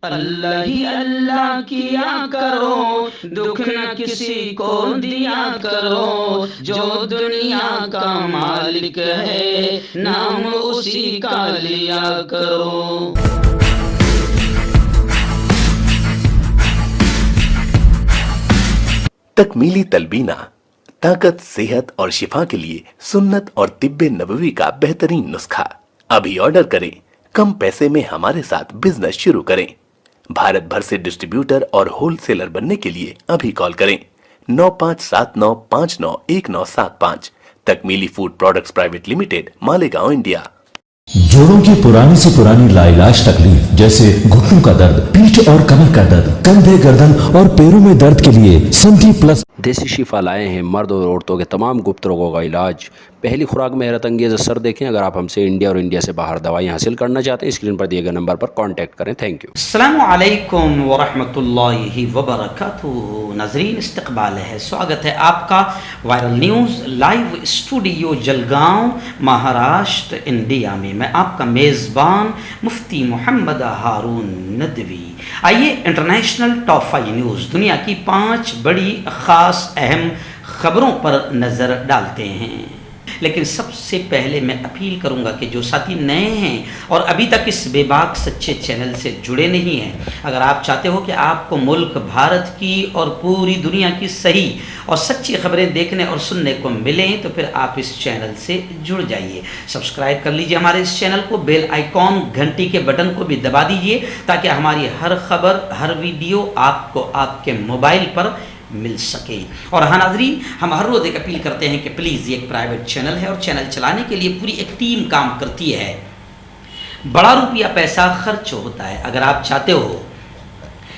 اللہ ہی اللہ کیا کرو، دکھ نہ کسی کو دیا کرو، جو دنیا کا مالک ہے نام اسی کا لیا کرو۔ تکمیلی تلبینہ طاقت، صحت اور شفا کے لیے سنت اور طب نبوی کا بہترین نسخہ۔ ابھی آرڈر کریں، کم پیسے میں ہمارے ساتھ بزنس شروع کریں۔ بھارت بھر سے ڈسٹریبیوٹر اور ہول سیلر بننے کے لیے ابھی کال کریں 9579591975۔ Takmeeli food products private limited, Malegaon, India. جوڑوں کی پرانی سے پرانی لاعلاج تکلیف جیسے گھٹنوں کا درد، پیٹھ اور کمر کا درد، کندھے، گردن اور پیروں میں درد کے لیے سنٹی پلس دیسی شفا لائے ہیں مرد اور عورتوں کے تمام گپت روگوں کا علاج۔ پہلی خوراک میں حیرت انگیز اثر دیکھیں۔ اگر آپ ہم سے انڈیا اور انڈیا سے باہر دوائیں حاصل کرنا چاہتے ہیں، اسکرین پر دیے گئے نمبر پر کانٹیکٹ کریں۔ Thank you. السلام علیکم ورحمۃ اللہ وبرکاتہ۔ ناظرین، استقبال ہے، سواگت ہے آپ کا viral news live studio Jalgaon, Maharashtra, India میں۔ میں آپ کا میزبان مفتی محمد ہارون ندوی۔ آئیے انٹرنیشنل ٹاپ 5 نیوز، دنیا کی 5 بڑی خاص اہم خبروں پر نظر ڈالتے ہیں۔ لیکن سب سے پہلے میں اپیل کروں گا کہ جو ساتھی نئے ہیں اور ابھی تک اس بے باک سچے چینل سے جڑے نہیں ہیں، اگر آپ چاہتے ہو کہ آپ کو ملک بھارت کی اور پوری دنیا کی صحیح اور سچی خبریں دیکھنے اور سننے کو ملیں تو پھر آپ اس چینل سے جڑ جائیے۔ سبسکرائب کر لیجئے ہمارے اس چینل کو، بیل آئیکن گھنٹی کے بٹن کو بھی دبا دیجئے تاکہ ہماری ہر خبر، ہر ویڈیو آپ کو آپ کے موبائل پر مل سکے۔ اور ہاں ناظرین، ہم ہر روز ایک اپیل کرتے ہیں کہ پلیز یہ ایک پرائیویٹ چینل ہے اور چینل چلانے کے لیے پوری ایک ٹیم کام کرتی ہے، بڑا روپیہ پیسہ خرچ ہوتا ہے۔ اگر آپ چاہتے ہو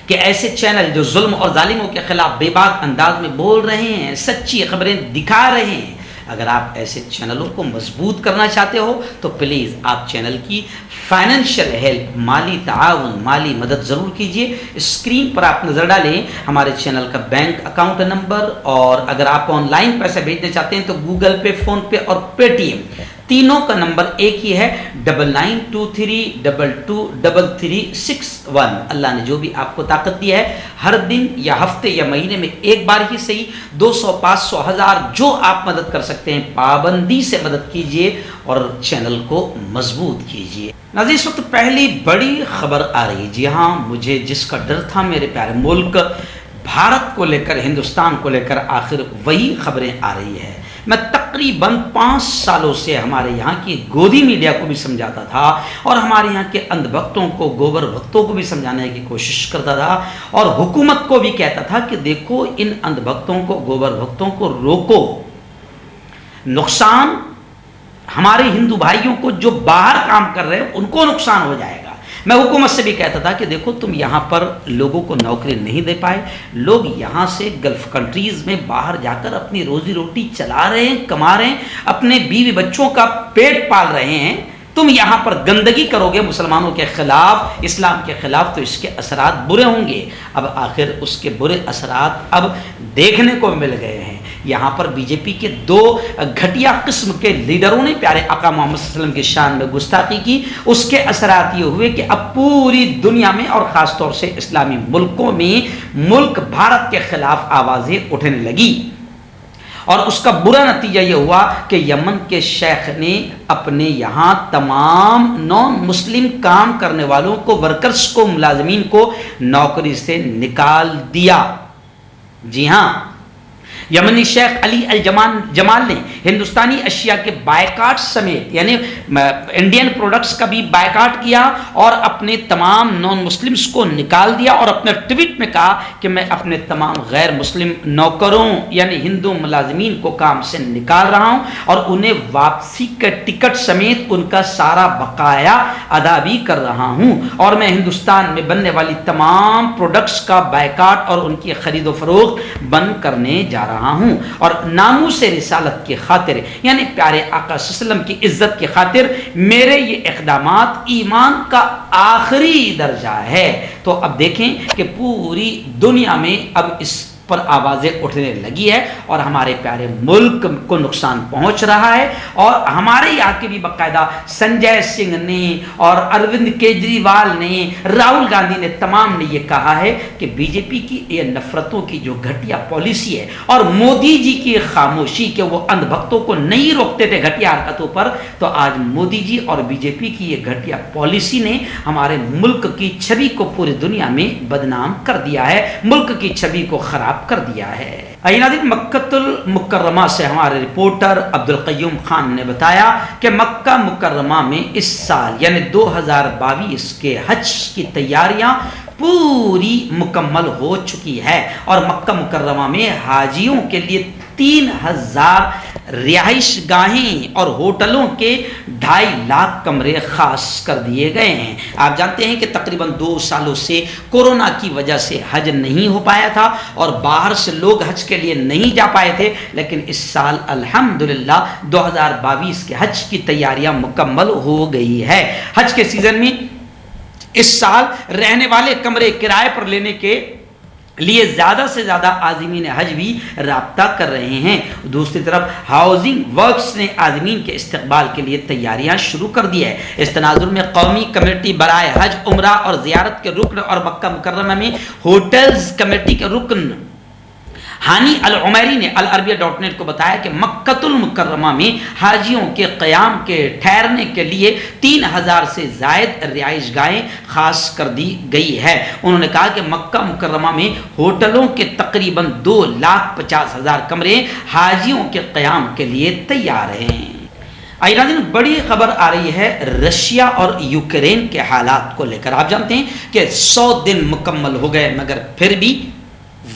کہ ایسے چینل جو ظلم اور ظالموں کے خلاف بے باک انداز میں بول رہے ہیں، سچی خبریں دکھا رہے ہیں، اگر آپ ایسے چینلوں کو مضبوط کرنا چاہتے ہو تو پلیز آپ چینل کی فائنینشیل ہیلپ، مالی تعاون، مالی مدد ضرور کیجئے۔ اسکرین پر آپ نظر ڈالیں ہمارے چینل کا بینک اکاؤنٹ نمبر، اور اگر آپ آن لائن پیسے بھیجنا چاہتے ہیں تو گوگل پے، فون پے اور پے ٹی ایم، تینوں کا نمبر ایک ہی ہے، 9923223361۔ اللہ نے جو بھی آپ کو طاقت دی ہے، ہر دن یا ہفتے یا مہینے میں ایک بار ہی صحیح 200، 500، 1000 جو آپ مدد کر سکتے ہیں پابندی سے مدد کیجئے اور چینل کو مضبوط کیجئے۔ ناظرین، اس وقت پہلی بڑی خبر آ رہی ہے۔ جی ہاں، مجھے جس کا ڈر تھا میرے پیارے ملک بھارت کو لے کر، ہندوستان کو لے کر، آخر وہی خبریں آ رہی ہے۔ میں تقریباً 5 سالوں سے ہمارے یہاں کی گودی میڈیا کو بھی سمجھاتا تھا اور ہمارے یہاں کے اندھ بھکتوں کو، گوبر بھکتوں کو بھی سمجھانے کی کوشش کرتا تھا، اور حکومت کو بھی کہتا تھا کہ دیکھو ان اندھ بھکتوں کو، گوبر بھکتوں کو روکو، نقصان ہمارے ہندو بھائیوں کو جو باہر کام کر رہے ہیں ان کو نقصان ہو جائے گا۔ میں حکومت سے بھی کہتا تھا کہ دیکھو تم یہاں پر لوگوں کو نوکری نہیں دے پائے، لوگ یہاں سے گلف کنٹریز میں باہر جا کر اپنی روزی روٹی چلا رہے ہیں، کما رہے ہیں، اپنے بیوی بچوں کا پیٹ پال رہے ہیں، تم یہاں پر گندگی کرو گے مسلمانوں کے خلاف، اسلام کے خلاف، تو اس کے اثرات برے ہوں گے۔ اب آخر اس کے برے اثرات اب دیکھنے کو مل گئے ہیں۔ یہاں پر بی جے پی کے 2 گھٹیا قسم کے لیڈروں نے پیارے آقا محمد صلی اللہ علیہ وسلم کی شان میں گستاخی کی۔ اس کے اثرات یہ ہوئے کہ اب پوری دنیا میں اور خاص طور سے اسلامی ملکوں میں ملک بھارت کے خلاف آوازیں اٹھنے لگی، اور اس کا برا نتیجہ یہ ہوا کہ یمن کے شیخ نے اپنے یہاں تمام نان مسلم کام کرنے والوں کو، ورکرز کو، ملازمین کو نوکری سے نکال دیا۔ جی ہاں، یمنی شیخ علی الجمال نے ہندوستانی اشیاء کے بائیکاٹ سمیت، یعنی انڈین پروڈکٹس کا بھی بائیکاٹ کیا اور اپنے تمام نان مسلمز کو نکال دیا، اور اپنے ٹویٹ میں کہا کہ میں اپنے تمام غیر مسلم نوکروں یعنی ہندو ملازمین کو کام سے نکال رہا ہوں اور انہیں واپسی کا ٹکٹ سمیت ان کا سارا بقایا ادا بھی کر رہا ہوں، اور میں ہندوستان میں بننے والی تمام پروڈکٹس کا بائیکاٹ اور ان کی خرید و فروخت بند کرنے جا رہا ہوں، اور ناموس رسالت کی خاطر، یعنی پیارے آقا صلی اللہ علیہ وسلم کی عزت کی خاطر میرے یہ اقدامات ایمان کا آخری درجہ ہے۔ تو اب دیکھیں کہ پوری دنیا میں اب اس پر آوازیں اٹھنے لگی ہے اور ہمارے پیارے ملک کو نقصان پہنچ رہا ہے. اور ہمارے یہاں کے بھی باقاعدہ سنجے سنگھ نے اور اروند کیجریوال نے, راہل گاندھی نے, تمام نے یہ کہا ہے کہ بی جے پی کی یہ نفرتوں کی جو گھٹیا پالیسی ہے اور مودی جی کی خاموشی کہ وہ اندھ بھکتوں کو نہیں روکتے تھے گھٹیا حرکتوں پر, تو آج مودی جی اور بی جے پی کی یہ گھٹیا پالیسی نے ہمارے ملک کی چھوی کو پوری دنیا میں بدنام کر دیا ہے, ملک کی چھوی کو خراب کر دیا ہے. ناظرین, مکہ المکرمہ سے ہمارے رپورٹر عبد القیوم خان نے بتایا کہ مکہ مکرمہ میں اس سال یعنی 2022 کے حج کی تیاریاں پوری مکمل ہو چکی ہے اور مکہ مکرمہ میں حاجیوں کے لیے 3000 رہائش گاہیں اور ہوٹلوں کے 2.5 لاکھ کمرے خاص کر دیے گئے ہیں. آپ جانتے ہیں کہ تقریباً 2 سالوں سے کورونا کی وجہ سے حج نہیں ہو پایا تھا اور باہر سے لوگ حج کے لیے نہیں جا پائے تھے, لیکن اس سال الحمدللہ 2022 کے حج کی تیاریاں مکمل ہو گئی ہے. حج کے سیزن میں اس سال رہنے والے کمرے کرائے پر لینے کے لیے زیادہ سے زیادہ عازمین حج بھی رابطہ کر رہے ہیں. دوسری طرف ہاؤسنگ ورکس نے عازمین کے استقبال کے لیے تیاریاں شروع کر دی ہے. اس تناظر میں قومی کمیٹی برائے حج عمرہ اور زیارت کے رکن اور مکہ مکرمہ میں ہوٹلز کمیٹی کے رکن ہانی العمیری نے العربیہ.net کو بتایا کہ مکہ المکرمہ میں حاجیوں کے قیام کے ٹھہرنے کے لیے 3000 سے زائد رہائش گاہیں خاص کر دی گئی ہے. انہوں نے کہا کہ مکہ مکرمہ میں ہوٹلوں کے تقریباً 2,50,000 کمرے حاجیوں کے قیام کے لیے تیار ہیں. ناظرین, بڑی خبر آ رہی ہے رشیا اور یوکرین کے حالات کو لے کر. آپ جانتے ہیں کہ 100 دن مکمل ہو گئے مگر پھر بھی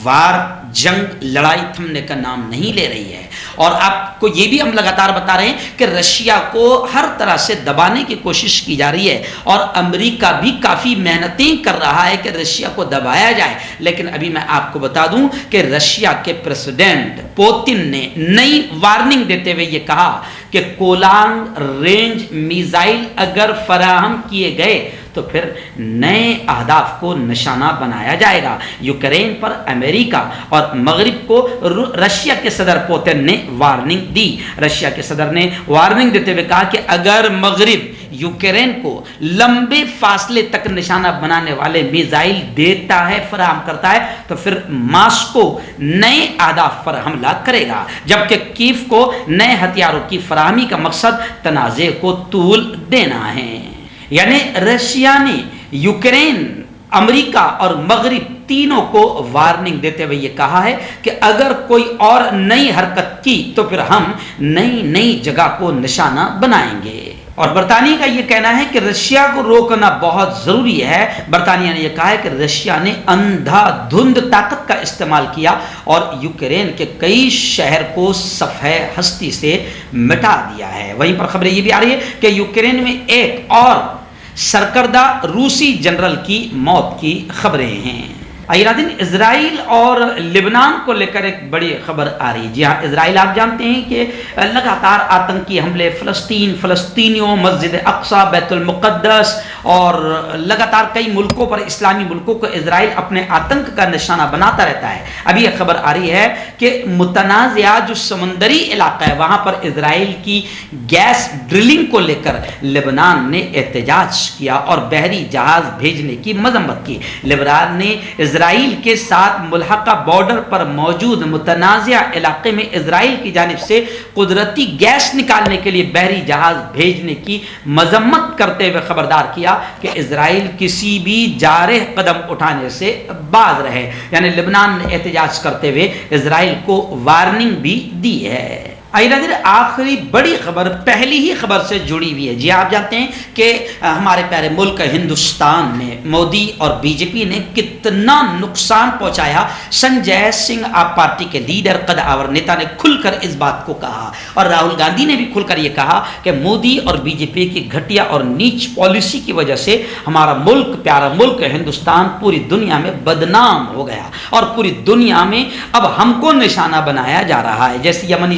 وار, جنگ, لڑائی تھمنے کا نام نہیں لے رہی ہے. اور آپ کو یہ بھی ہم لگاتار بتا رہے ہیں کہ رشیا کو ہر طرح سے دبانے کی کوشش کی جا رہی ہے اور امریکہ بھی کافی محنتیں کر رہا ہے کہ رشیا کو دبایا جائے. لیکن ابھی میں آپ کو بتا دوں کہ رشیا کے پریزیڈنٹ پوتن نے نئی وارننگ دیتے ہوئے یہ کہا کہ گولان رینج میزائل اگر فراہم کیے گئے تو پھر نئے اہداف کو نشانہ بنایا جائے گا. یوکرین پر امریکہ اور مغرب کو رشیا کے صدر پوتن نے وارننگ دی. رشیا کے صدر نے وارننگ دیتے ہوئے کہا کہ اگر مغرب یوکرین کو لمبے فاصلے تک نشانہ بنانے والے میزائل دیتا ہے, فراہم کرتا ہے, تو پھر ماسکو نئے اہداف پر حملہ کرے گا, جبکہ کیف کو نئے ہتھیاروں کی فراہمی کا مقصد تنازع کو طول دینا ہے. یعنی رشیا نے یوکرین, امریکہ اور مغرب تینوں کو وارننگ دیتے ہوئے یہ کہا ہے کہ اگر کوئی اور نئی حرکت کی تو پھر ہم نئی جگہ کو نشانہ بنائیں گے. اور برطانیہ کا یہ کہنا ہے کہ رشیا کو روکنا بہت ضروری ہے. برطانیہ نے یہ کہا ہے کہ رشیا نے اندھا دھند طاقت کا استعمال کیا اور یوکرین کے کئی شہر کو صفحہ ہستی سے مٹا دیا ہے. وہیں پر خبریں یہ بھی آ رہی ہے کہ یوکرین میں ایک اور سرکردہ روسی جنرل کی موت کی خبریں ہیں. ناظرین, اسرائیل اور لبنان کو لے کر ایک بڑی خبر آ رہی ہے. جی ہاں, اسرائیل آپ جانتے ہیں کہ لگاتار آتنکی حملے فلسطینیوں, مسجد اقصی, بیت المقدس اور لگاتار کئی ملکوں پر, اسلامی ملکوں کو اسرائیل اپنے آتنک کا نشانہ بناتا رہتا ہے. ابھی ایک خبر آ رہی ہے کہ متنازعہ جو سمندری علاقہ ہے وہاں پر اسرائیل کی گیس ڈرلنگ کو لے کر لبنان نے احتجاج کیا اور بحری جہاز بھیجنے کی مذمت کی. لبنان نے اسرائیل کے ساتھ ملحقہ بارڈر پر موجود متنازعہ علاقے میں اسرائیل کی جانب سے قدرتی گیس نکالنے کے لیے بحری جہاز بھیجنے کی مذمت کرتے ہوئے خبردار کیا کہ اسرائیل کسی بھی جارح قدم اٹھانے سے باز رہے. یعنی لبنان نے احتجاج کرتے ہوئے اسرائیل کو وارننگ بھی دی ہے. آخری بڑی خبر پہلی ہی خبر سے جڑی ہوئی ہے. جی آپ جانتے ہیں کہ ہمارے پیارے ملک ہندوستان میں مودی اور بی جے پی نے کتنا نقصان پہنچایا. سنجے سنگھ آپ پارٹی کے لیڈر, قد آور نیتا نے کھل کر اس بات کو کہا اور راہل گاندھی نے بھی کھل کر یہ کہا کہ مودی اور بی جے پی کی گھٹیا اور نیچ پالیسی کی وجہ سے ہمارا ملک, پیارا ملک ہندوستان پوری دنیا میں بدنام ہو گیا اور پوری دنیا میں اب ہم کو نشانہ بنایا جا رہا ہے. جیسے یمنی